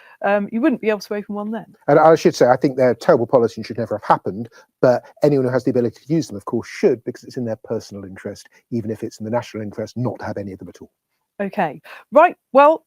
you wouldn't be able to open one then. And I should say, I think they're terrible policy and should never have happened, but anyone who has the ability to use them, of course, should, because it's in their personal interest, even if it's in the national interest, not to have any of them at all. Okay, right. Well,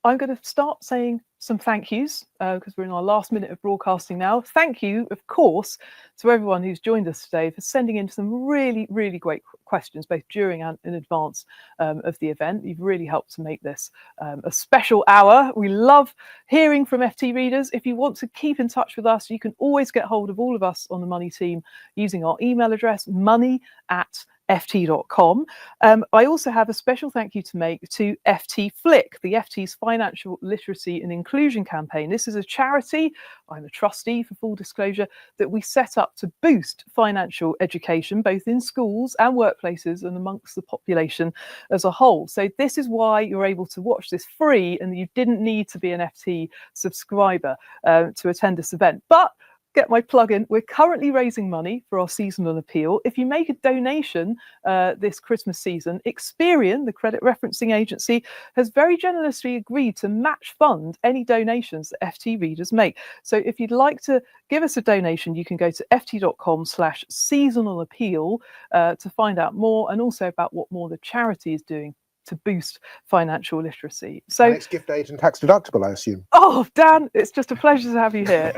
I'm going to start saying some thank yous because we're in our last minute of broadcasting now. Thank you, of course, to everyone who's joined us today for sending in some really, really great questions, both during and in advance of the event. You've really helped to make this a special hour. We love hearing from FT readers. If you want to keep in touch with us, you can always get hold of all of us on the Money team using our email address, money@ft.com. I also have a special thank you to make to FT Flick, the FT's Financial Literacy and Inclusion campaign. This is a charity, I'm a trustee for full disclosure, that we set up to boost financial education, both in schools and workplaces and amongst the population as a whole. So this is why you're able to watch this free, and you didn't need to be an FT subscriber to attend this event. But get my plug in. We're currently raising money for our seasonal appeal. If you make a donation this Christmas season, Experian, the credit referencing agency, has very generously agreed to match fund any donations that FT readers make. So if you'd like to give us a donation, you can go to ft.com/seasonal appeal to find out more, and also about what more the charity is doing to boost financial literacy. So And it's gift aid and tax deductible, I assume. Oh, Dan, it's just a pleasure to have you here.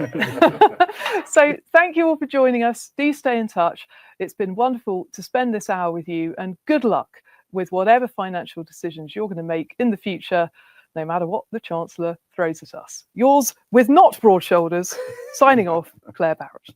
So thank you all for joining us. Do stay in touch. It's been wonderful to spend this hour with you, and good luck with whatever financial decisions you're going to make in the future, no matter what the Chancellor throws at us. Yours with not broad shoulders, signing off, Claire Barrett.